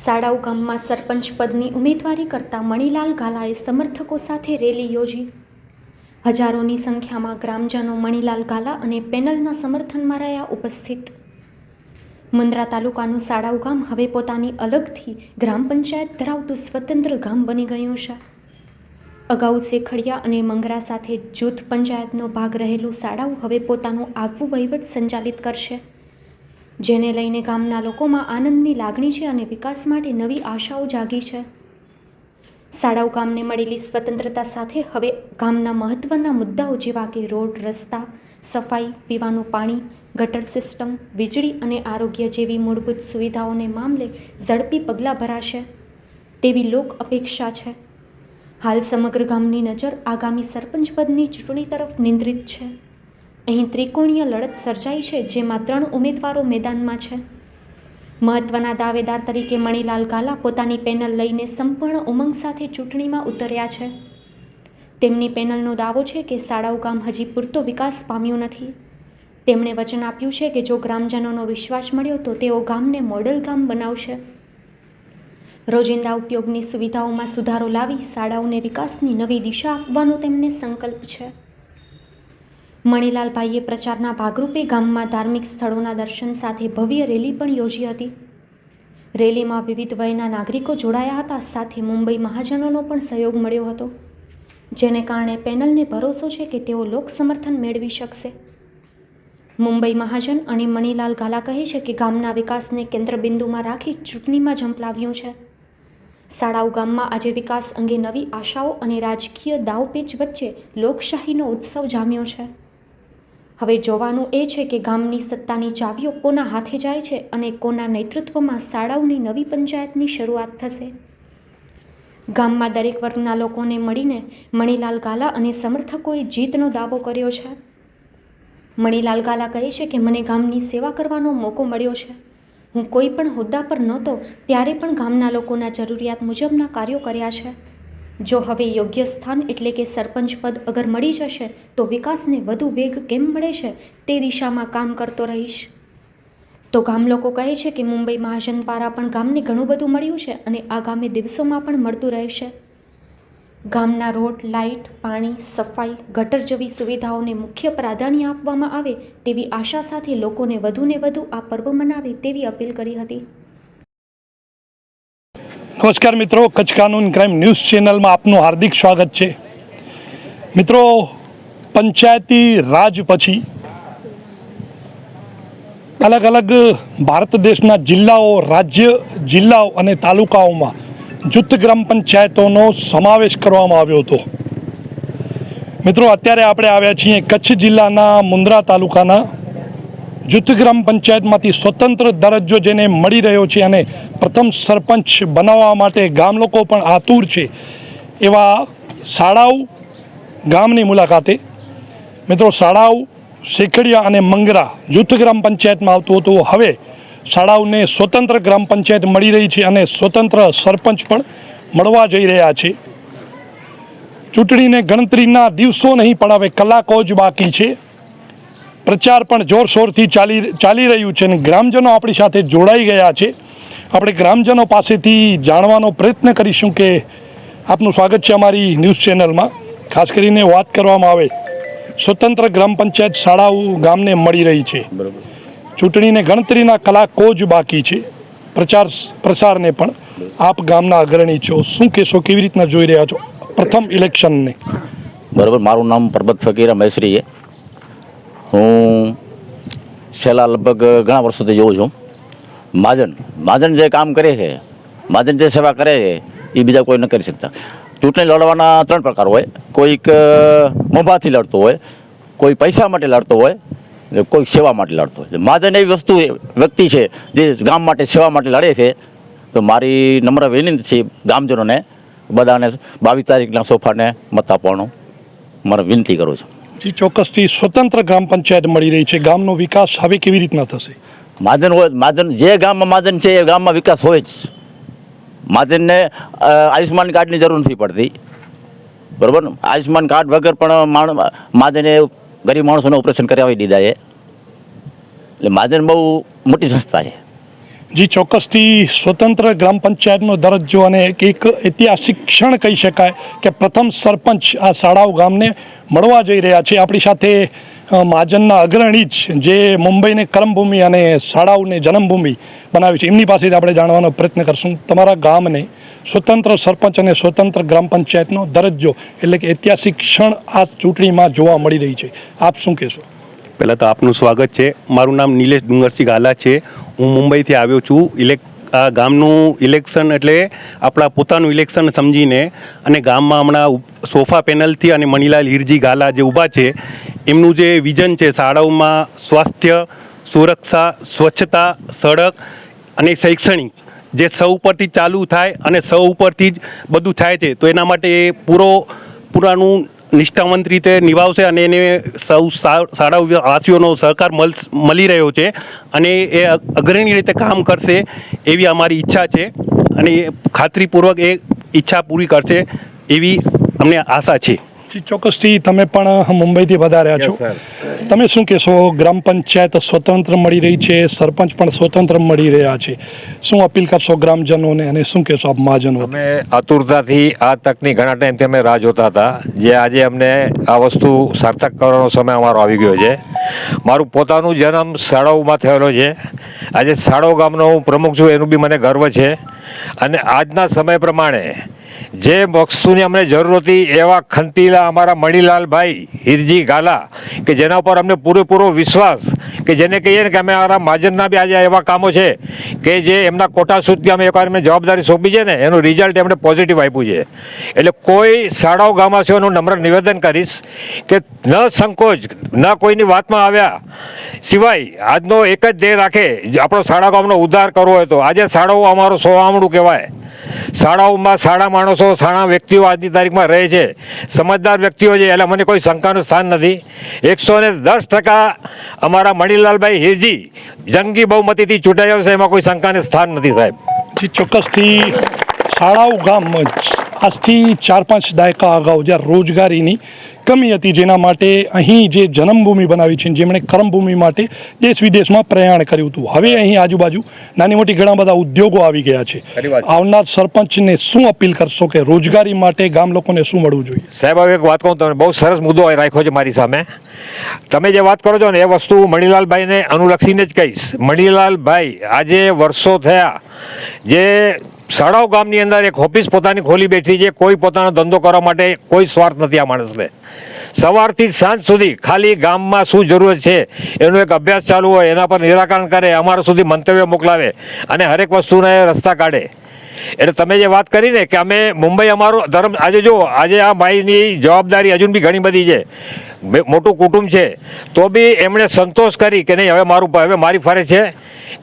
સાડાઉ ગામમાં સરપંચ પદની ઉમેદવારી કરતા મણિલાલ ગાલાએ સમર્થકો સાથે રેલી યોજી. હજારોની સંખ્યામાં ગ્રામજનો મણિલાલ ગાલા અને પેનલના સમર્થનમાં રહ્યા ઉપસ્થિત. મુન્દ્રા તાલુકાનું સાડાઉ ગામ હવે પોતાની અલગથી ગ્રામ પંચાયત ધરાવતું સ્વતંત્ર ગામ બની ગયું છે. અગાઉ શેખડિયા અને મંગરા સાથે જૂથ પંચાયતનો ભાગ રહેલું સાડાઉ હવે પોતાનું આગવું વહીવટ સંચાલિત કરશે, જેને લઈને ગામના લોકોમાં આનંદની લાગણી છે અને વિકાસ માટે નવી આશાઓ જાગી છે. સાડાઉ ગામને મળેલી સ્વતંત્રતા સાથે હવે ગામના મહત્વના મુદ્દાઓ જેવા કે રોડ, રસ્તા, સફાઈ, પીવાનું પાણી, ગટર સિસ્ટમ, વીજળી અને આરોગ્ય જેવી મૂળભૂત સુવિધાઓને મામલે ઝડપી પગલાં ભરાશે તેવી લોક અપેક્ષા છે. હાલ સમગ્ર ગામની નજર આગામી સરપંચ પદની ચૂંટણી તરફ કેન્દ્રિત છે. અહીં ત્રિકોણીય લડત સર્જાઈ છે, જેમાં 3 ઉમેદવારો મેદાનમાં છે. મહત્વના દાવેદાર તરીકે મણિલાલ ગાલા પોતાની પેનલ લઈને સંપૂર્ણ ઉમંગ સાથે ચૂંટણીમાં ઉતર્યા છે. તેમની પેનલનો દાવો છે કે સાડાઉ ગામ હજી પૂરતો વિકાસ પામ્યું નથી. તેમણે વચન આપ્યું છે કે જો ગ્રામજનોનો વિશ્વાસ મળ્યો તો તેઓ ગામને મોડલ ગામ બનાવશે. રોજિંદા ઉપયોગની સુવિધાઓમાં સુધારો લાવી સાડાઉને વિકાસની નવી દિશા આપવાનો તેમને સંકલ્પ છે. મણિલાલભાઈએ પ્રચારના ભાગરૂપે ગામમાં ધાર્મિક સ્થળોના દર્શન સાથે ભવ્ય રેલી પણ યોજી હતી. રેલીમાં વિવિધ વયના નાગરિકો જોડાયા હતા, સાથે મુંબઈ મહાજનોનો પણ સહયોગ મળ્યો હતો, જેને કારણે પેનલને ભરોસો છે કે તેઓ લોક સમર્થન મેળવી શકશે. મુંબઈ મહાજન અને મણિલાલ ગાલા કહે છે કે ગામના વિકાસને કેન્દ્રબિંદુમાં રાખી ચૂંટણીમાં ઝંપલાવ્યું છે. સાડાઉ ગામમાં આજે વિકાસ અંગે નવી આશાઓ અને રાજકીય દાવપેચ વચ્ચે લોકશાહીનો ઉત્સવ જામ્યો છે. હવે જોવાનું એ છે કે ગામની સત્તાની ચાવીઓ કોના હાથે જાય છે અને કોના નેતૃત્વમાં સાડાઉની નવી પંચાયતની શરૂઆત થશે. ગામમાં દરેક વર્ગના લોકોને મળીને મણિલાલ ગાલા અને સમર્થકોએ જીતનો દાવો કર્યો છે. મણિલાલ ગાલા કહે છે કે મને ગામની સેવા કરવાનો મોકો મળ્યો છે. હું કોઈ પણ હોદ્દા પર નહોતો ત્યારે પણ ગામના લોકોના જરૂરિયાત મુજબના કાર્યો કર્યા છે. જો હવે યોગ્ય સ્થાન એટલે કે સરપંચ પદ અગર મળી જશે તો વિકાસને વધુ વેગ કેમ મળે છે તે દિશામાં કામ કરતો રહીશ. તો ગામ લોકો કહે છે કે મુંબઈ મહાજન દ્વારા પણ ગામને ઘણું બધું મળ્યું છે અને આગામી દિવસોમાં પણ મળતું રહેશે. ગામના રોડ, લાઇટ, પાણી, સફાઈ, ગટર જેવી સુવિધાઓને મુખ્ય પ્રાધાન્ય આપવામાં આવે તેવી આશા સાથે લોકોને વધુને વધુ આ પર્વ મનાવે તેવી અપીલ કરી હતી. નમસ્કાર મિત્રો, કચ્છ કાનૂન ક્રાઇમ ન્યૂઝ ચેનલમાં આપનું હાર્દિક સ્વાગત છે. મિત્રો, પંચાયતી રાજ પછી અલગ અલગ ભારત દેશના જિલ્લાઓ, રાજ્ય જિલ્લાઓ અને તાલુકાઓમાં જૂથ ગ્રામ પંચાયતોનો સમાવેશ કરવામાં આવ્યો હતો. મિત્રો, અત્યારે આપણે આવ્યા છીએ કચ્છ જિલ્લાના મુન્દ્રા તાલુકાના જૂથ ગ્રામ પંચાયતમાંથી સ્વતંત્ર દરજ્જો જેને મળી રહ્યો છે અને પ્રથમ સરપંચ બનાવવા માટે ગામ લોકો પણ આતુર છે એવા સાડાઉ ગામની મુલાકાતે. મિત્રો, સાડાઉ, શેખડિયા અને મંગરા જૂથ ગ્રામ પંચાયતમાં આવતું હતું. હવે સાડાઉને સ્વતંત્ર ગ્રામ પંચાયત મળી રહી છે અને સ્વતંત્ર સરપંચ પણ મળવા જઈ રહ્યા છે. ચૂંટણીને ગણતરીના દિવસો નહીં પણ હવે કલાકો જ બાકી છે. પ્રચાર પણ જોરશોરથી ચાલી રહ્યું છે અને ગ્રામજનો આપણી સાથે જોડાઈ ગયા છે. આપણે ગ્રામજનો પાસેથી જાણવાનો પ્રયત્ન કરીશું કે આપનું સ્વાગત છે અમારી ન્યૂઝ ચેનલમાં. ખાસ કરીને વાત કરવામાં આવે સ્વતંત્ર ગ્રામ પંચાયત સાડાઉ ગામને મળી રહી છે. ચૂંટણીને ગણતરીના કલાકો જ બાકી છે. પ્રચાર પ્રસારને પણ આપ ગામના અગ્રણી છો, શું કહેશો, કેવી રીતના જોઈ રહ્યા છો પ્રથમ ઇલેક્શનને? બરાબર. મારું નામ પરબત ફકીરા મહેશ્રી છે. હું છેલ્લા લગભગ ઘણા વર્ષોથી જોઉં છું. મહાજન જે કામ કરે છે, મહાજન જે સેવા કરે છે એ બીજા કોઈ ન કરી શકતા. ચૂંટણી લડવાના 3 પ્રકાર હોય. કોઈક મોભાથી લડતો હોય, કોઈ પૈસા માટે લડતો હોય, કોઈ સેવા માટે લડતો હોય. મહાજન એવી વ્યક્તિ છે જે ગામ માટે, સેવા માટે લડે છે. તો મારી નમ્ર વિનંતી છે ગામજનોને બધાને 22 તારીખના સોફાને મત આપવાનો મારે વિનંતી કરું છું. ચોક્કસથી સ્વતંત્ર ગ્રામ પંચાયત મળી રહી છે. ગામનો વિકાસ હવે કેવી રીતના થશે? મહાજન જે ગામમાં મહાજન છે એ ગામમાં વિકાસ હોય જ. મહાજનને આયુષ્માન કાર્ડની જરૂર નથી પડતી, બરાબર ને? આયુષ્માન કાર્ડ વગર પણ મહાજને ગરીબ માણસોને ઓપરેશન કરાવી દીધા છે. એટલે મહાજન બહુ મોટી સંસ્થા છે. જી ચોક્કસથી સ્વતંત્ર ગ્રામ પંચાયતનો દરજ્જો અને એક ઐતિહાસિક ક્ષણ કહી શકાય કે પ્રથમ સરપંચ આ શાળાઓ ગામને મળવા જઈ રહ્યા છે. આપણી સાથે મહાજનના અગ્રણી જ જે મુંબઈને કર્મભૂમિ અને શાળાઓને જન્મભૂમિ બનાવી છે એમની પાસેથી આપણે જાણવાનો પ્રયત્ન કરશું. તમારા ગામને સ્વતંત્ર સરપંચ અને સ્વતંત્ર ગ્રામ પંચાયતનો દરજ્જો એટલે કે ઐતિહાસિક ક્ષણ આ ચૂંટણીમાં જોવા મળી રહી છે. આપ શું કહેશો? પહેલાં તો આપનું સ્વાગત છે. મારું નામ નિલેશ ડુંગરસિંહ ગાલા છે. હું મુંબઈથી આવ્યો છું. આ ગામનું ઇલેક્શન એટલે આપણા પોતાનું ઇલેક્શન સમજીને અને ગામમાં હમણાં સોફા પેનલથી અને મણીલાલ હિરજી ગાલા જે ઊભા છે એમનું જે વિઝન છે શાળાઓમાં સ્વાસ્થ્ય, સુરક્ષા, સ્વચ્છતા, સડક અને શૈક્ષણિક જે સૌ ઉપરથી ચાલુ થાય અને સૌ ઉપરથી જ બધું થાય છે, તો એના માટે એ પુરાનું નિષ્ઠાવંત રીતે નિભાવશે અને એને સૌ શાળાવાસીઓનો સહકાર મળી રહ્યો છે અને એ અગ્રણી રીતે કામ કરશે એવી અમારી ઈચ્છા છે અને ખાતરીપૂર્વક એ ઈચ્છા પૂરી કરશે એવી અમને આશા છે. ચોક્કસથી તમે પણ મુંબઈથી વધાર્યા છો. તમે શું કહેશો? ગ્રામ પંચાયત સ્વતંત્ર મળી રહી છે, સરપંચ પણ સ્વતંત્ર મળી રહ્યા છે. શું અપીલ કરશો ગ્રામજનોને અને શું કહેશો આપ મહાજનો? અમે આતુરતાથી આ તકની ઘણા ટાઈમથી અમે રાહ જોતા હતા, જે આજે અમને આ વસ્તુ સાર્થક કરવાનો સમય અમારો આવી ગયો છે. મારું પોતાનું જન્મ શાળાઓમાં થયેલો છે. આજે શાળાઓ ગામનો હું પ્રમુખ છું, એનું બી મને ગર્વ છે. અને આજના સમય પ્રમાણે જે વસ્તુની અમને જરૂર હતી એવા ખંતીલા અમારા મણીલાલભાઈ હિરજી ગાલા કે જેના ઉપર અમને પૂરેપૂરો વિશ્વાસ, કે જેને કહીએ ને કે અમે અમારા મહાજનના બી આજે એવા કામો છે કે જે એમના કોટા સુધી અમે એકવાર એમને જવાબદારી સોંપી છે ને એનું રિઝલ્ટ એમણે પોઝિટિવ આપ્યું છે. એટલે કોઈ શાળાઓ ગામવાસીઓનું નમ્ર નિવેદન કરીશ કે ન સંકોચ, ન કોઈની વાતમાં આવ્યા સિવાય આજનો એક જ ધ્યેય રાખે, આપણો શાળા ગામનો ઉદ્ધાર કરવો હોય તો આજે શાળાઓ અમારો સોહામણું કહેવાય. શાળાઓમાં સારા માણસો, સારા વ્યક્તિઓ આજની તારીખમાં રહે છે, સમજદાર વ્યક્તિઓ છે, એટલે મને કોઈ શંકાનું સ્થાન નથી. 110% અમારા મણીલાલભાઈ હિરજી જંગી બહુમતીથી ચૂંટાઈ આવશે, એમાં કોઈ શંકાને સ્થાન નથી સાહેબ. ચોક્કસથી શાળાઓ ગામ આજથી 4-5 દાયકા અગાઉ જ્યાં રોજગારીની કમી હતી, જેના માટે અહીં જે જન્મભૂમિ બનાવી છે, જેમણે કર્મભૂમિ માટે દેશ વિદેશમાં પ્રયાણ કર્યું હતું, હવે અહીં આજુબાજુ નાની મોટી ઘણા બધા ઉદ્યોગો આવી ગયા છે. આવનાર સરપંચને શું અપીલ કરશો કે રોજગારી માટે ગામ લોકોને શું મળવું જોઈએ? સાહેબ હવે એક વાત કહું તમને, બહુ સરસ મુદ્દો રાખ્યો છે મારી સામે. તમે જે વાત કરો છો ને એ વસ્તુ મણીલાલભાઈને અનુલક્ષીને જ કહીશ. મણીલાલભાઈ આજે વર્ષો થયા જે શાળાઓ ગામની અંદર એક ઓફિસ પોતાની ખોલી બેઠી છે. કોઈ પોતાનો ધંધો કરવા માટે કોઈ સ્વાર્થ નથી આ માણસને. સવારથી સાંજ સુધી ખાલી ગામમાં શું જરૂરત છે એનો એક અભ્યાસ ચાલુ હોય, એના પર નિરાકરણ કરે, અમારા સુધી મંતવ્ય મોકલાવે અને હરેક વસ્તુને રસ્તા કાઢે. એટલે તમે જે વાત કરી ને કે અમે મુંબઈ અમારો ધર્મ, આજે જો આજે આ ભાઈની જવાબદારી હજુ બી ઘણી બધી છે, મોટું કુટુંબ છે, તો બી એમણે સંતોષ કરી કે નહીં હવે મારી ફરજ છે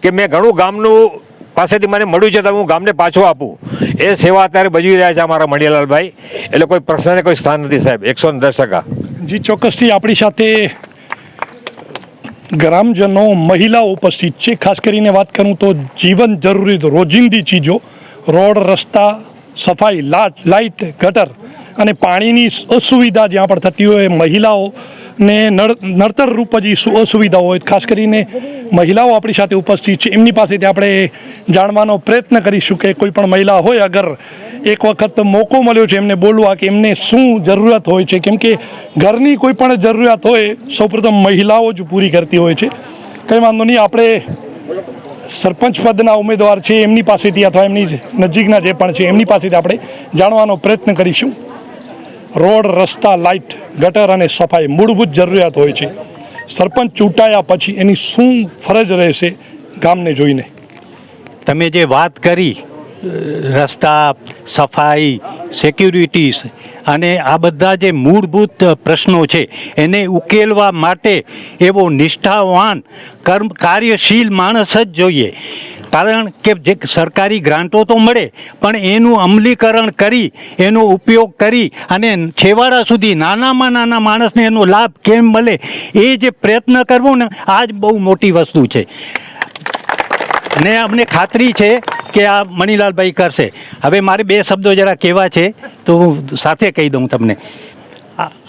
કે મેં ઘણું ગામનું પાસેથી મને મળ્યું છે તો હું ગામને પાછું આપું. એ સેવા અત્યારે ભજવી રહ્યા છે અમારા મણીલાલભાઈ. એટલે કોઈ પ્રશ્નને કોઈ સ્થાન નથી સાહેબ, 110%. જી ચોક્કસથી આપણી સાથે ગ્રામજનો, મહિલાઓ ઉપસ્થિત છે. ખાસ કરીને વાત કરું તો જીવન જરૂરી રોજિંદી ચીજો, રોડ, રસ્તા, સફાઈ, લાઇટ, ગટર અને પાણીની અસુવિધા જ્યાં પણ થતી હોય, મહિલાઓને નડતર રૂપ જ અસુવિધા હોય, ખાસ કરીને મહિલાઓ આપણી સાથે ઉપસ્થિત છે. એમની પાસેથી આપણે જાણવાનો પ્રયત્ન કરીશું કે કોઈ પણ મહિલા હોય, અગર એક વખત મોકો મળ્યો છે એમને બોલવા કે એમને શું જરૂરિયાત હોય છે, કેમ કે ઘરની કોઈ પણ જરૂરિયાત હોય સૌપ્રથમ મહિલાઓ જ પૂરી કરતી હોય છે. કંઈ વાંધો નહીં, આપણે સરપંચ પદના ઉમેદવાર છે એમની પાસેથી અથવા એમની નજીકના જે પણ છે એમની પાસેથી આપણે જાણવાનો પ્રયત્ન કરીશું. રોડ, રસ્તા, લાઇટ, ગટર અને સફાઈ મૂળભૂત જરૂરિયાત હોય છે. સરપંચ ચૂંટાયા પછી એની શું ફરજ રહેશે ગામને જોઈને? તમે જે વાત કરી રસ્તા, સફાઈ, સિક્યુરિટીઝ અને આ બધા જે મૂળભૂત પ્રશ્નો છે એને ઉકેલવા માટે એવો નિષ્ઠાવાન કાર્યશીલ માણસ જ જોઈએ. કારણ કે જે સરકારી ગ્રાન્ટો તો મળે પણ એનું અમલીકરણ કરી, એનો ઉપયોગ કરી અને છેવાડા સુધી નાનામાં નાના માણસને એનો લાભ કેમ મળે એ જે પ્રયત્ન કરવો ને આ જ બહુ મોટી વસ્તુ છે. અને અમને ખાતરી છે કે આ મણીલાલભાઈ કરશે. હવે મારે 2 શબ્દો જરા કહેવા છે તો સાથે કહી દઉં તમને.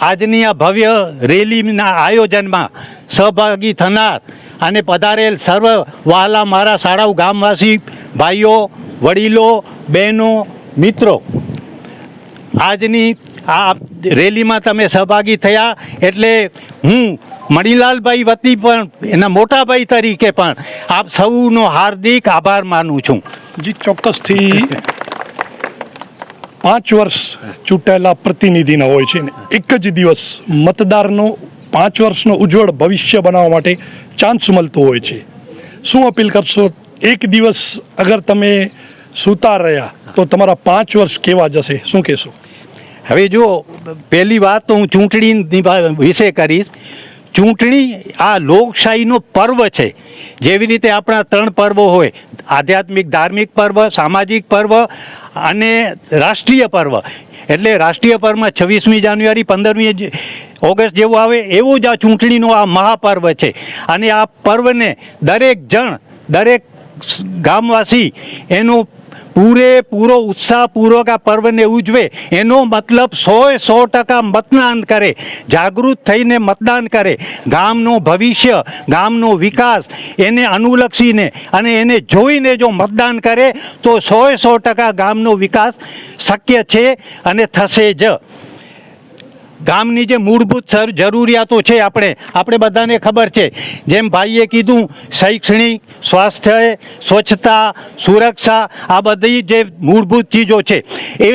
આજની આ ભવ્ય રેલીના આયોજનમાં સહભાગી થનાર અને પધારેલ સર્વ વહાલા મારા શાળાઓ ગામવાસી ભાઈઓ, વડીલો, બહેનો, મિત્રો, આજની આ રેલીમાં તમે સહભાગી થયા એટલે હું મણિલાલભાઈ વતી પણ એના મોટાભાઈ તરીકે પણ આપ સૌનો હાર્દિક આભાર માનું છું. જી, ચોક્કસથી 5 વર્ષ ચૂંટાયેલા પ્રતિનિધિના હોય છે ને એક જ દિવસ મતદારનો 5 વર્ષનો ઉજ્જવળ ભવિષ્ય બનાવવા માટે ચાન્સ મળતો હોય છે. શું અપીલ કરશો? એક દિવસ અગર તમે સૂતા રહ્યા તો તમારા 5 વર્ષ કેવા જશે, શું કહેશો? હવે જો પહેલી વાત તો હું ચૂંટણી વિશે કરીશ. ચૂંટણી આ લોકશાહીનો પર્વ છે. જેવી રીતે આપણા 3 પર્વો હોય, આધ્યાત્મિક ધાર્મિક પર્વ, સામાજિક પર્વ અને રાષ્ટ્રીય પર્વ. એટલે રાષ્ટ્રીય પર્વમાં 26મી જાન્યુઆરી, 15મી ઓગસ્ટ જેવું આવે એવું જ આ ચૂંટણીનો આ મહાપર્વ છે. અને આ પર્વને દરેક ગામવાસી એનો પૂરેપૂરો ઉત્સાહપૂર્વક આ પર્વને ઉજવે. એનો મતલબ 100% મતદાન કરે, જાગૃત થઈને મતદાન કરે. ગામનું ભવિષ્ય, ગામનો વિકાસ એને અનુલક્ષીને અને એને જોઈને જો મતદાન કરે તો 100% ગામનો વિકાસ શક્ય છે અને થશે જ. ગામની જે મૂળભૂત જરૂરિયાતો છે આપણે બધાને ખબર છે. જેમ ભાઈએ કીધું, શૈક્ષણિક, સ્વાસ્થ્ય, સ્વચ્છતા, સુરક્ષા, આ બધી જે મૂળભૂત ચીજો છે એ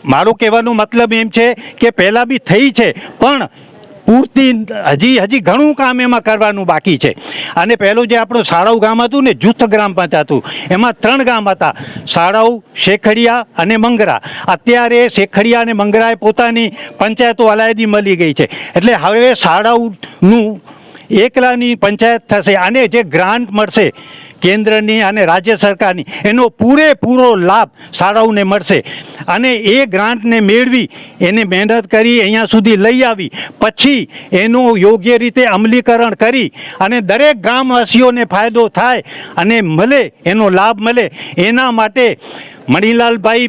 મારો કહેવાનો મતલબ એમ છે કે પહેલાં બી થઈ છે પણ પૂરતી હજી ઘણું કામ એમાં કરવાનું બાકી છે. અને પહેલું જે આપણું શાળાઓ ગામ હતું ને, જૂથ ગ્રામ પંચાયત હતું, એમાં 3 ગામ હતા, શાળાઓ, શેખડિયા અને મંગરા. અત્યારે શેખડિયા અને મંગરાએ પોતાની પંચાયતો અલાયદી મળી ગઈ છે. એટલે હવે શાળાઓનું એકલાની પંચાયત થશે અને જે ગ્રાન્ટ મળશે કેન્દ્રની અને રાજ્ય સરકારની, એનો પૂરેપૂરો લાભ શાળાઓને મળશે. અને એ ગ્રાન્ટને મેળવી એને મહેનત કરી અહીંયા સુધી લઈ આવી પછી એનું યોગ્ય રીતે અમલીકરણ કરી અને દરેક ગામવાસીઓને ફાયદો થાય અને મળે, એનો લાભ મળે, એના માટે મણિલાલભાઈ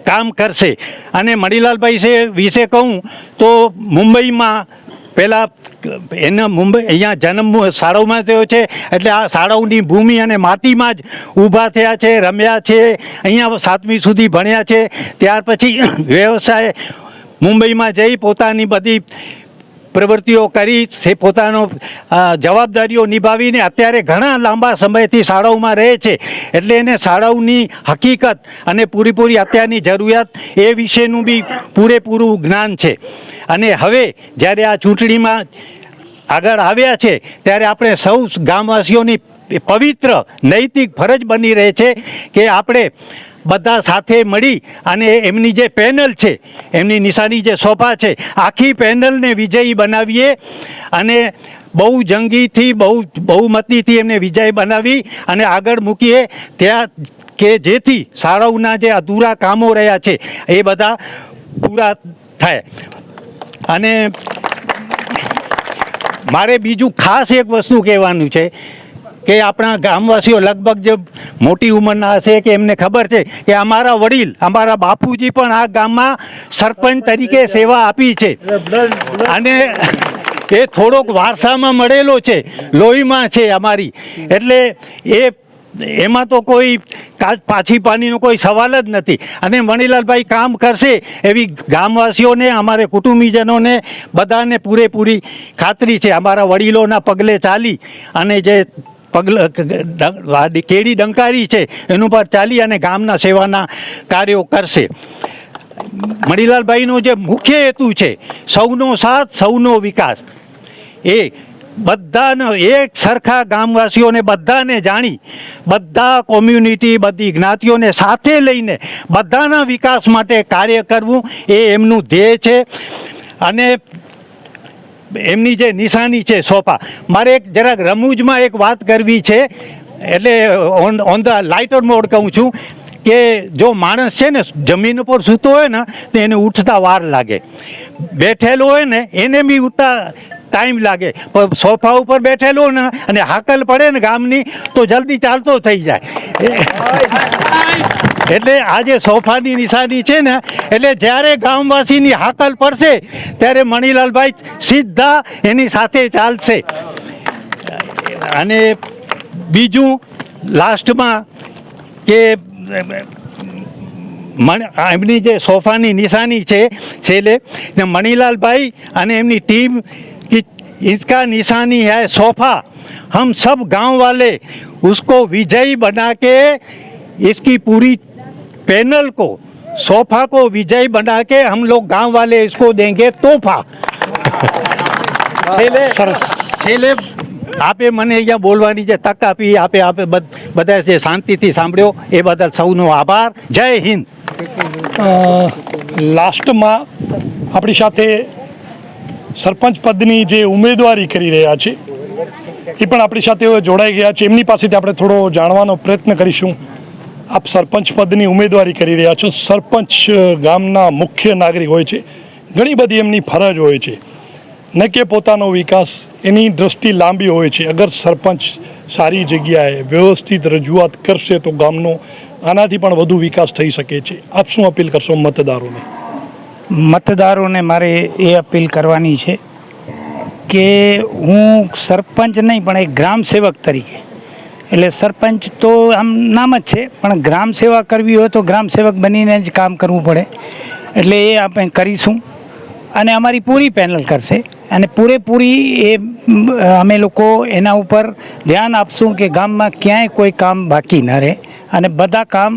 કામ કરશે. અને મણિલાલભાઈ વિશે કહું તો મુંબઈમાં પહેલાં અહીંયા જન્મ શાળાઓમાં થયો છે. એટલે આ શાળાઓની ભૂમિ અને માટીમાં જ ઊભા થયા છે, રમ્યા છે, અહીંયા 7મી સુધી ભણ્યા છે. ત્યાર પછી વ્યવસાય મુંબઈમાં જઈ પોતાની બધી પ્રવૃત્તિઓ કરી છે, પોતાનો જવાબદારીઓ નિભાવીને અત્યારે ઘણા લાંબા સમયથી શાળાઓમાં રહે છે. એટલે એને શાળાઓની હકીકત અને પૂરેપૂરી અત્યારની જરૂરિયાત એ વિશેનું બી પૂરેપૂરું જ્ઞાન છે. અને હવે જ્યારે આ ચૂંટણીમાં આગળ આવ્યા છે ત્યારે આપણે સૌ ગામવાસીઓની પવિત્ર નૈતિક ફરજ બની રહે છે કે આપણે બધા સાથે મળી અને એમની જે પેનલ છે, એમની નિશાની જે સોફા છે, આખી પેનલને વિજયી બનાવીએ અને બહુ જંગીથી, બહુમતીથી એમને વિજય બનાવી અને આગળ મૂકીએ ત્યાં કે જેથી શાળાઓના જે અધૂરા કામો રહ્યા છે એ બધા પૂરા થાય. અને મારે બીજું ખાસ એક વસ્તુ કહેવાનું છે કે આપણા ગામવાસીઓ લગભગ જે મોટી ઉંમરના હશે કે એમને ખબર છે કે અમારા વડીલ, અમારા બાપુજી પણ આ ગામમાં સરપંચ તરીકે સેવા આપી છે. અને એ થોડોક વારસામાં મળેલો છે, લોહીમાં છે અમારી. એટલે એમાં તો કોઈ પાછી પાણીનો કોઈ સવાલ જ નથી. અને મણિલાલભાઈ કામ કરશે એવી ગામવાસીઓને, અમારે કુટુંબીજનોને બધાને પૂરેપૂરી ખાતરી છે. અમારા વડીલોના પગલે ચાલી અને જે કેડી ડંકારી છે એનું પર ચાલી અને ગામના સેવાના કાર્યો કરશે. મણિલાલભાઈનો જે મુખ્ય હેતુ છે સૌનો સાથ, સૌનો વિકાસ, એ બધાને એક સરખા ગામવાસીઓને બધાને જાણી, બધા કોમ્યુનિટી, બધી જ્ઞાતિઓને સાથે લઈને બધાના વિકાસ માટે કાર્ય કરવું એ એમનું ધ્યેય છે. અને એમની જે નિશાની છે સોફા, મારે જરાક રમૂજમાં એક વાત કરવી છે. એટલે ઓન ધ લાઇટર મોડ કહું છું કે જો માણસ છે ને જમીન ઉપર સૂતો હોય ને તો એને ઉઠતા વાર લાગે, બેઠેલો હોય ને એને બી ઉઠતા ટાઈમ લાગે, પણ સોફા ઉપર બેઠેલો ને અને હાકલ પડે ને ગામની તો જલ્દી ચાલતો થઈ જાય. એટલે આ જે સોફાની નિશાની છે ને, એટલે જ્યારે ગામવાસીની હાકલ પડશે ત્યારે મણિલાલભાઈ સીધા એની સાથે ચાલશે. અને બીજું લાસ્ટમાં કે એમની જે સોફાની નિશાની છે છેલ્લે ને મणिलाल અને એમની ટીમ कि इसका निशानी है सोफा, हम सब गांव वाले उसको विजयी बना के इसकी पूरी पैनल को सोफा को विजयी बना के हम लोग गांव वाले इसको देंगे तोहफा। છેલ્લે આપે મને અહીંયા બોલવાની જે તક આપી, આપે બધા જે શાંતિથી સાંભળ્યો એ બદલ સૌનો આભાર. જય હિન્દ. લાસ્ટમાં આપણી સાથે સરપંચ પદની જે ઉમેદવારી કરી રહ્યા છે એ પણ આપણી સાથે જોડાઈ ગયા છે. એમની પાસેથી આપણે થોડો જાણવાનો પ્રયત્ન કરીશું. આપ સરપંચ પદની ઉમેદવારી કરી રહ્યા છો. સરપંચ ગામના મુખ્ય નાગરિક હોય છે, ઘણી બધી એમની ફરજ હોય છે, ન કે પોતાનો વિકાસ, એની દ્રષ્ટિ લાંબી હોય છે. અગર સરપંચ સારી જગ્યાએ વ્યવસ્થિત રજૂઆત કરશે તો ગામનો આનાથી પણ વધુ વિકાસ થઈ શકે છે. આપ શું અપીલ કરશો મતદારોને? મતદારોને મારે એ અપીલ કરવાની છે કે હું સરપંચ નહીં પણ એક ગ્રામ સેવક તરીકે, એટલે સરપંચ તો આમ નામ જ છે પણ ગ્રામ સેવા કરવી હોય તો ગ્રામ સેવક બનીને જ કામ કરવું પડે. એટલે એ આપણે કરીશું અને અમારી પૂરી પેનલ કરશે અને પૂરેપૂરી એ અમે લોકો એના ઉપર ધ્યાન આપશું કે ગામમાં ક્યાંય કોઈ કામ બાકી ન રહે અને બધા કામ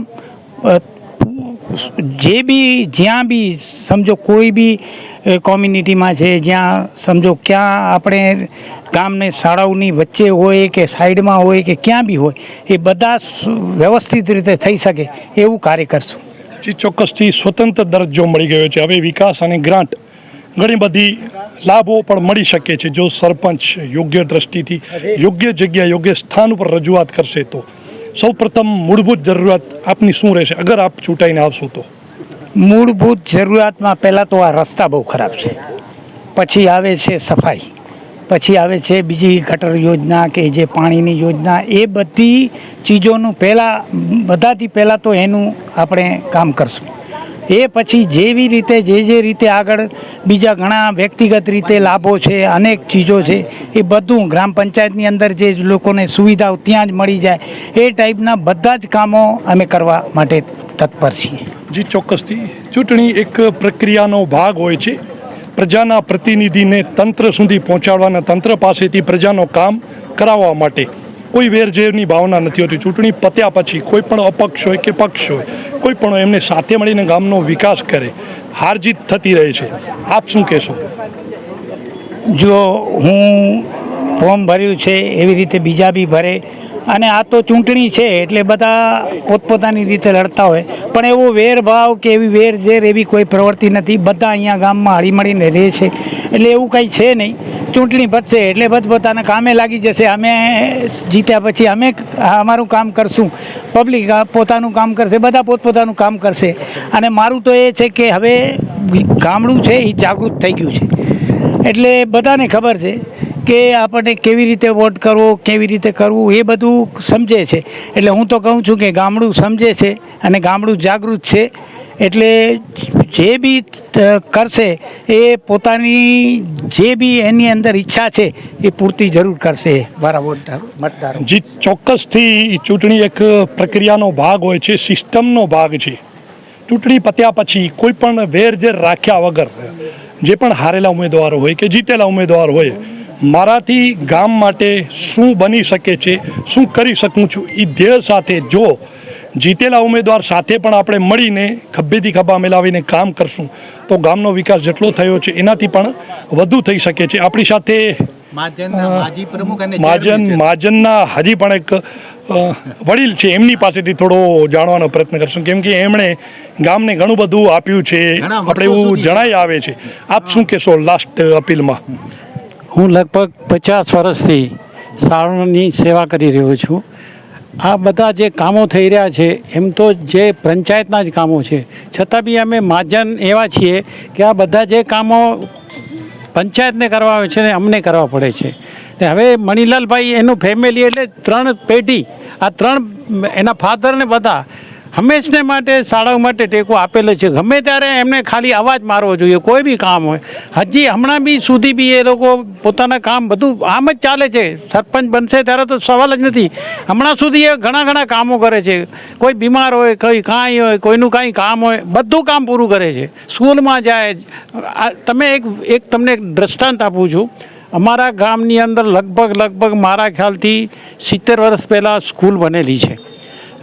જે બી જ્યાં બી સમજો કોઈ બી કોમ્યુનિટીમાં છે, જ્યાં સમજો ક્યાં આપણે ગામને શાળાઓની વચ્ચે હોય કે સાઈડમાં હોય કે ક્યાં બી હોય એ બધા વ્યવસ્થિત રીતે થઈ શકે એવું કાર્ય કરશું. જે ચોક્કસથી સ્વતંત્ર દરજ્જો મળી ગયો છે. હવે વિકાસ અને ગ્રાન્ટ ઘણી બધી લાભો પણ મળી શકે છે જો સરપંચ યોગ્ય દ્રષ્ટિથી યોગ્ય જગ્યા યોગ્ય સ્થાન ઉપર રજૂઆત કરશે તો. સૌ પ્રથમ મૂળભૂત જરૂરિયાત આપની શું રહેશે અગર આપ ચૂંટાઈને આવશો તો? મૂળભૂત જરૂરિયાતમાં પહેલાં તો આ રસ્તા બહુ ખરાબ છે, પછી આવે છે સફાઈ, પછી આવે છે બીજી ગટર યોજના કે જે પાણીની યોજના, એ બધી ચીજોનું બધાથી પહેલાં તો એનું આપણે કામ કરશું. એ પછી જેવી રીતે જે રીતે આગળ બીજા ઘણા વ્યક્તિગત રીતે લાભો છે, અનેક ચીજો છે, એ બધું ગ્રામ પંચાયતની અંદર જે લોકોને સુવિધાઓ ત્યાં જ મળી જાય એ ટાઈપના બધા જ કામો અમે કરવા માટે તત્પર છીએ. જી ચોક્કસથી. ચૂંટણી એક પ્રક્રિયાનો ભાગ હોય છે. પ્રજાના પ્રતિનિધિને તંત્ર સુધી પહોંચાડવાના, તંત્ર પાસેથી પ્રજાનો કામ કરાવવા માટે કોઈ વેરઝેરની ભાવના નથી હોતી. ચૂંટણી પત્યા પછી કોઈ પણ અપક્ષ હોય કે પક્ષ હોય, કોઈ પણ હોય, એમને સાથે મળીને ગામનો વિકાસ કરે. હાર જીત થતી રહે છે. આપ શું કહેશો? જો હું ફોર્મ ભર્યું છે એવી રીતે બીજા બી ભરે અને આ તો ચૂંટણી છે એટલે બધા પોતપોતાની રીતે લડતા હોય પણ એવો વેરભાવ કે એવી વેરઝેર એવી કોઈ પ્રવૃત્તિ નથી. બધા અહીંયા ગામમાં હળીમળીને રહે છે એટલે એવું કંઈ છે નહીં. ચૂંટણી પતશે એટલે પોતાના કામે લાગી જશે. અમે જીત્યા પછી અમે અમારું કામ કરશું, પબ્લિક પોતાનું કામ કરશે, બધા પોતપોતાનું કામ કરશે. અને મારું તો એ છે કે હવે ગામડું છે એ જાગૃત થઈ ગયું છે એટલે બધાને ખબર છે કે આપણને કેવી રીતે વોટ કરવો, કેવી રીતે કરવું એ બધું સમજે છે. એટલે હું તો કહું છું કે ગામડું સમજે છે અને ગામડું જાગૃત છે એટલે જે બી કરશે એ પોતાની જે બી એની અંદર ઈચ્છા છે એ પૂર્તિ જરૂર કરશે મારા મતદારો. જી ચોક્કસથી ચૂંટણી એક પ્રક્રિયાનો ભાગ હોય છે, સિસ્ટમનો ભાગ છે. ચૂંટણી પત્યા પછી કોઈ પણ વેરઝેર રાખ્યા વગર જે પણ હારેલા ઉમેદવારો હોય કે જીતેલા ઉમેદવાર હોય, મારાથી ગામ માટે શું બની શકે છે, શું કરી શકું છું, એ ધ્યેય સાથે જો જીતેલા ઉમેદવાર સાથે પણ આપણે મળીને ખભેથી ખભા મિલાવીને કામ કરશું તો ગામનો વિકાસ જેટલો થયો છે એનાથી પણ વધુ થઈ શકે છે. આપણી સાથે મહાજનના હજી પણ એક વડીલ છે, એમની પાસેથી થોડો જાણવાનો પ્રયત્ન કરશું કેમ કે એમણે ગામને ઘણું બધું આપ્યું છે, આપણે એવું જણાઈ આવે છે. આપ શું કહેશો લાસ્ટ અપીલમાં? હું લગભગ 50 વર્ષથી શાળાની સેવા કરી રહ્યો છું. આ બધા જે કામો થઈ રહ્યા છે એમ તો જે પંચાયતના જ કામો છે, છતાં બી અમે મહાજન એવા છીએ કે આ બધા જે કામો પંચાયતને કરવા આવે છે ને અમને કરવા પડે છે. ને હવે મणिलाल એનું ફેમિલી એટલે 3 પેઢી, આ 3 એના ફાધરને બધા હંમેશને માટે શાળાઓ માટે ટેકો આપેલો છે. ગમે ત્યારે એમને ખાલી અવાજ મારવો જોઈએ, કોઈ બી કામ હોય. હજી હમણાં બી સુધી બી એ લોકો પોતાના કામ બધું આમ જ ચાલે છે. સરપંચ બનશે ત્યારે તો સવાલ જ નથી. હમણાં સુધી એ ઘણા કામો કરે છે. કોઈ બીમાર હોય, કોઈ કાંઈ હોય, કોઈનું કાંઈ કામ હોય, બધું કામ પૂરું કરે છે. સ્કૂલમાં જાય. તમને એક દ્રષ્ટાંત આપું છું. અમારા ગામની અંદર લગભગ મારા ખ્યાલથી 70 વર્ષ પહેલાં સ્કૂલ બનેલી છે.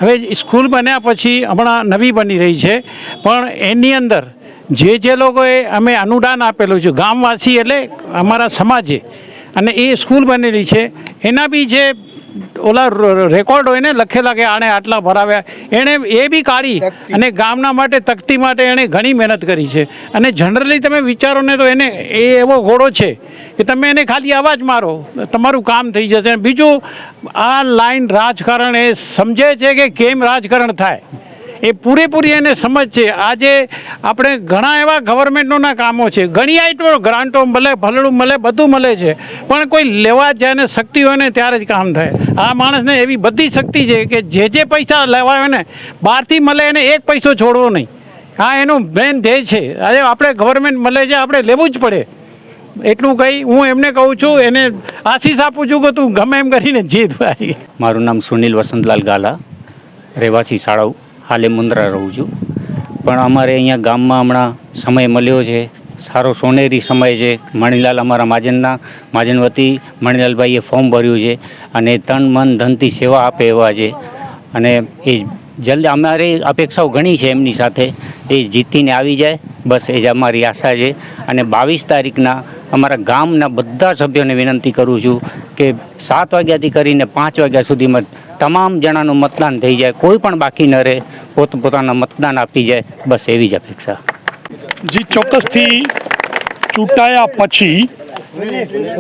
હવે સ્કૂલ બન્યા પછી હમણાં નવી બની રહી છે, પણ એની અંદર જે લોકોએ અમે અનુદાન આપેલું છે ગામવાસી એટલે અમારા સમાજે, અને એ સ્કૂલ બનેલી છે એના બી જે ઓલા રેકોર્ડ હોય ને લખેલા કે આણે આટલા ભરાવ્યા, એણે એ બી કાઢી અને ગામના માટે તકતી માટે એણે ઘણી મહેનત કરી છે. અને જનરલી તમે વિચારો ને તો એને એ એવો ઘોડો છે કે તમે એને ખાલી અવાજ મારો, તમારું કામ થઈ જશે. બીજું, આ લાઈન રાજકારણ એ સમજે છે કે કેમ રાજકારણ થાય, એ પૂરેપૂરી એને સમજ છે. આજે આપણે ઘણા એવા ગવર્મેન્ટોના કામો છે, ઘણી આઈટો ગ્રાન્ટો મળે, ભલડું મળે, બધું મળે છે, પણ કોઈ લેવા જાય ને શક્તિ હોય ને ત્યારે જ કામ થાય. આ માણસને એવી બધી શક્તિ છે કે જે પૈસા લેવા હોય ને બહારથી મળે એને એક પૈસો છોડવો નહીં. હા, એનું મેન ધ્યેય છે. આજે આપણે ગવર્મેન્ટ મળે છે, આપણે લેવું જ પડે. એટલું કહી હું એમને કહું છું, એને આશીષ આપું છું કે તું ગમે એમ કરીને જીત ભાઈ. મારું નામ સુનિલ વસંતલાલ ગાલા, રહેવાસી શાળાઉ, હાલે મુંદ્રા રહું છું. પણ અમારે અહીંયા ગામમાં હમણાં સમય મળ્યો છે, સારો સોનેરી સમય છે. મણીલાલ અમારા માજન વતી મણીલાલભાઈએ ફોર્મ ભર્યું છે અને તન મન ધનથી સેવા આપે એવા છે. અને એ જલ્દી અમારી અપેક્ષાઓ ઘણી છે એમની સાથે, એ જીતીને આવી જાય બસ એ જ અમારી આશા છે. અને 22 તારીખના અમારા ગામના બધા સભ્યોને વિનંતી કરું છું કે 7 વાગ્યાથી કરીને 5 વાગ્યા સુધીમાં તમામ જણાનું મતદાન થઈ જાય, કોઈ પણ બાકી ન રહે, પોતાના મતદાન આપી જાય, બસ એવી જ અપેક્ષા. જી, ચોક્કસથી ચૂંટાયા પછી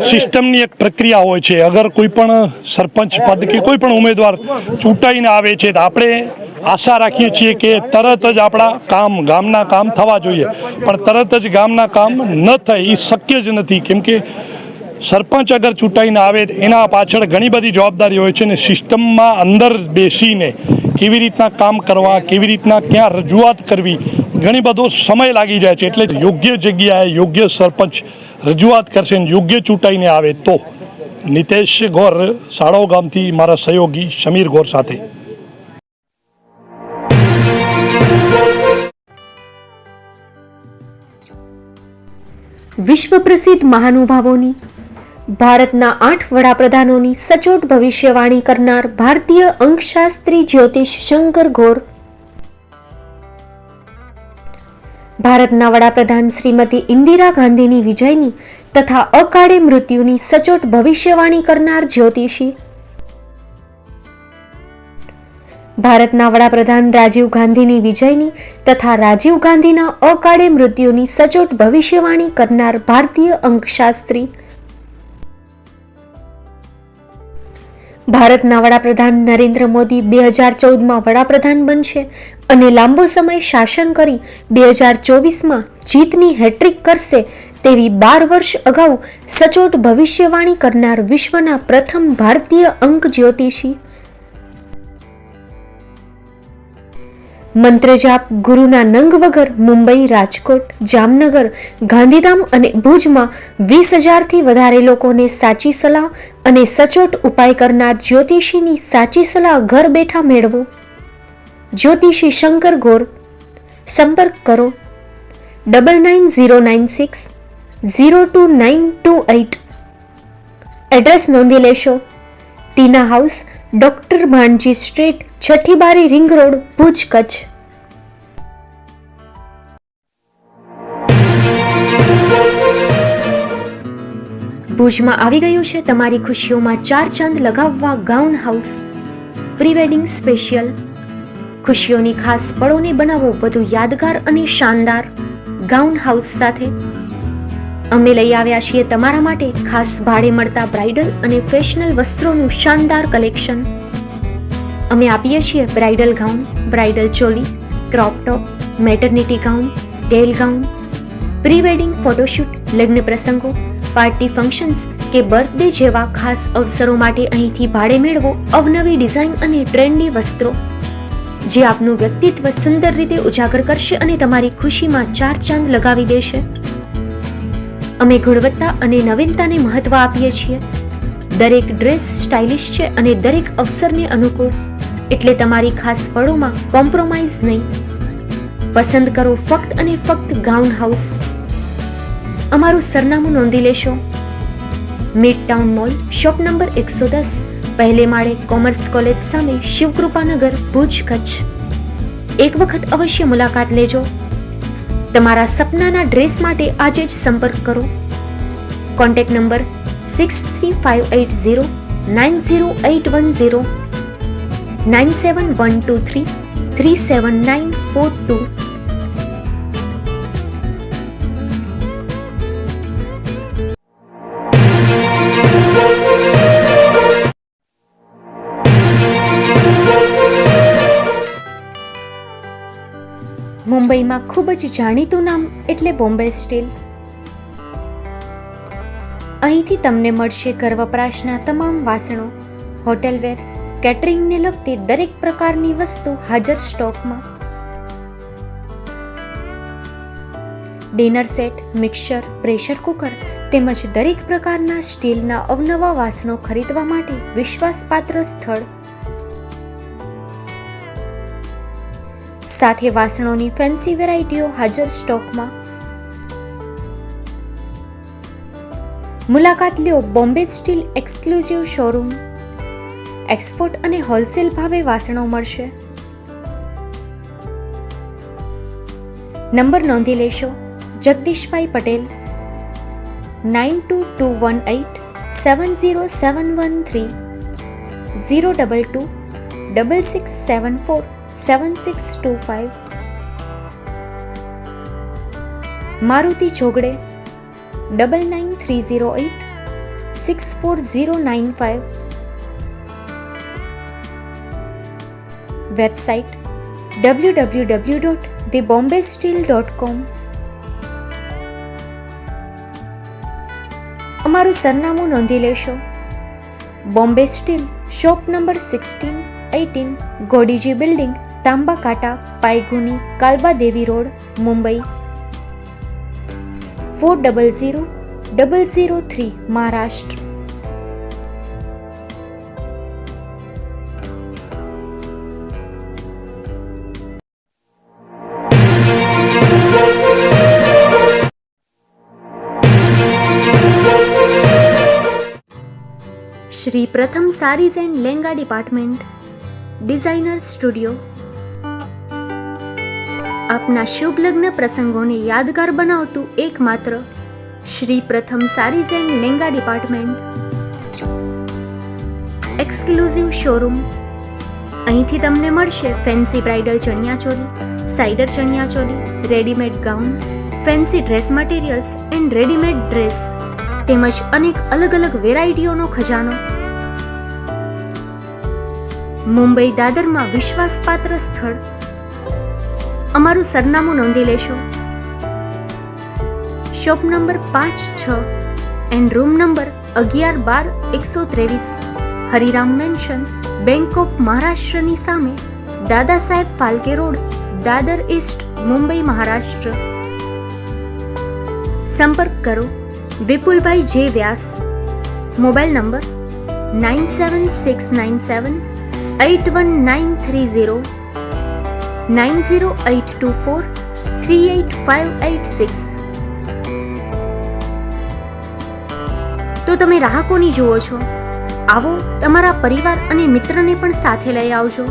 સિસ્ટમની એક પ્રક્રિયા હોય છે. અગર કોઈ પણ સરપંચ પદ કે કોઈ પણ ઉમેદવાર ચૂંટાઈને આવે છે તો આપણે આશા રાખીએ છીએ કે તરત જ આપણા ગામના કામ થવા જોઈએ, પણ તરત જ ગામના કામ ન થાય એ શક્ય જ નથી. કેમ કે સરપંચ અગર ચૂંટાઈને આવે એના પાછળ ઘણી બધી જવાબદારી હોય છે ને સિસ્ટમમાં અંદર બેસીને કેવી રીતના કામ કરવા, કેવી રીતના ક્યાં રજૂઆત કરવી, ઘણી બધો સમય લાગી જાય છે. એટલે યોગ્ય જગ્યાએ યોગ્ય સરપંચ રજૂઆત કરશે ને યોગ્ય ચૂંટાઈને આવે તો. નિતેશ ગોર, સાળાવ ગામથી મારા સહયોગી શમીર ગોર સાથે. વિશ્વ પ્રસિદ્ધ મહાનુભાવોની, ભારતના 8 વડાપ્રધાનોની સચોટ ભવિષ્યવાણી કરનાર ભારતીય અંકશાસ્ત્રી જ્યોતિષ શંકર ગોર, ભારતના વડાપ્રધાન શ્રીમતી ઇન્દિરા ગાંધીની વિજયની તથા અકાળે મૃત્યુની સચોટ ભવિષ્યવાણી કરનાર જ્યોતિષી, ભારતના વડાપ્રધાન રાજીવ ગાંધીની વિજયની તથા રાજીવ ગાંધીના અકાળે મૃત્યુની સચોટ ભવિષ્યવાણી કરનાર ભારતીય અંકશાસ્ત્રી, ભારતના વડાપ્રધાન નરેન્દ્ર મોદી 2014માં વડાપ્રધાન બનશે અને લાંબો સમય શાસન કરી 2024માં જીતની હેટ્રિક કરશે તેવી 12 વર્ષ અગાઉ સચોટ ભવિષ્યવાણી કરનાર વિશ્વના પ્રથમ ભારતીય અંક જ્યોતિષી, મંત્રજાપ ગુરુના નંગ વગર મુંબઈ, રાજકોટ, જામનગર, ગાંધીધામ અને ભુજમાં 20,000થી વધારે લોકોને સાચી સલાહ અને સચોટ ઉપાય કરનાર જ્યોતિષીની સાચી સલાહ ઘર બેઠા મેળવો. જ્યોતિષી શંકર ગોર. સંપર્ક કરો 9909602928. એડ્રેસ નોંધી લેશો. ટીના હાઉસ, ડોક્ટર ભાણજી સ્ટ્રીટ, છઠ્ઠી બારી, રિંગ રોડ, ભુજ, કચ્છ. ભુજમાં આવી ગયું છે તમારી ખુશીઓમાં 4 ચાંદ લગાવવા gown house pre wedding special. ખુશીઓની ખાસ પળોને બનાવો વધુ યાદગાર અને શાનદાર ગાઉન હાઉસ સાથે. અમે લઈ આવ્યા છીએ તમારા માટે ખાસ ભાડે મળતા બ્રાઇડલ અને ફેશનલ વસ્ત્રોનું શાનદાર કલેક્શન. અમે આપીએ છીએ bridal gown, bridal choli, crop top, maternity gown, tail gown, pre wedding photoshoot, લગ્ન પ્રસંગો, પાર્ટી ફંક્શન્સ કે બર્થડે જેવા ખાસ અવસરો માટે અહીંથી ભાડે મેળવો અવનવી ડિઝાઇન અને ટ્રેન્ડી વસ્ત્રો. જે આપનું વ્યક્તિત્વ સુંદર રીતે ઉજાગર કરશે અને તમારી ખુશીમાં 4 ચાંદ લગાવી દેશે. અમે ગુણવત્તા અને નવીનતાને મહત્વ આપીએ છીએ. દરેક ડ્રેસ સ્ટાઇલિશ છે અને દરેક અવસરને અનુકૂળ, એટલે તમારી ખાસ પળોમાં કોમ્પ્રોમાઇઝ નહીં. પસંદ કરો ફક્ત અને ફક્ત ગાઉન હાઉસ. અમારું સરનામું નોંધી લેશો. Mid town mall, shop number 110, પહેલે માળે, કોમર્સ કોલેજ સામે, શિવકૃપાનગર, ભુજ, કચ્છ. એક વખત અવશ્ય મુલાકાત લેજો. તમારા સપનાના ડ્રેસ માટે આજે જ સંપર્ક કરો. Contact number 6358090810 9712337942. મુંબઈમાં ખૂબ જ જાણીતું નામ એટલે બોમ્બે સ્ટીલ. અહીંથી તમને મળશે ઘર વપરાશના તમામ વાસણો, હોટેલવેર, કેટરિંગને લગતી દરેક પ્રકારની વસ્તુ હાજર સ્ટોકમાં. Dinner set, mixer, pressure cooker તેમજ દરેક પ્રકારના સ્ટીલના અવનવા વાસણો ખરીદવા માટે વિશ્વાસપાત્ર સ્થળ. સાથે વાસણોની ફેન્સી વેરાયટીઓ હાજર સ્ટોકમાં. મુલાકાત લ્યો Bombay steel exclusive showroom. Export અને હોલસેલ ભાવે વાસણો મળશે. નંબર નોંધી લેશો. જગદીશભાઈ પટેલ, 9221870713, 022 6674 7625. મારુતિ જોગડે, 9930864095. Website www.thebombasteel.com. અમારું સરનામું નોંધી લેશો. Bombay steel, shop number 16-18, Godiji building, Tamba Kanta, Paydhuni, Kalba Devi road, Mumbai 400003, Maharashtra. Shri Pratham Sarees and langa department, designer studio. આપના શુભ લગ્ન પ્રસંગોને યાદગાર બનાવતું એકમાત્ર Shri Pratham Sarees and langa department, exclusive showroom. અહીંથી તમને મળશે fancy bridal chaniya choli, cider chaniya choli, readymade gown, fancy dress materials and readymade dress તેમજ અનેક અલગ અલગ વેરાયટીઓનો ખજાનો. મુંબઈ દાદરમાં વિશ્વાસપાત્ર સ્થળ. અમારું સરનામું નોંધી લેશો. Shop number 5-6 and room number 11-12-123, Hariram mansion, bank of મહારાષ્ટ્રની સામે, દાદા સાહેબ ફાલ્કે રોડ, દાદર ઈસ્ટ, મુંબઈ, મહારાષ્ટ્ર. સંપર્ક કરો વિપુલભાઈ જે વ્યાસ. Mobile number 9769781930, 9082438586. તો તમે રાહ કોની જુઓ છો? આવો, તમારા પરિવાર અને મિત્રને પણ સાથે લઈ આવજો.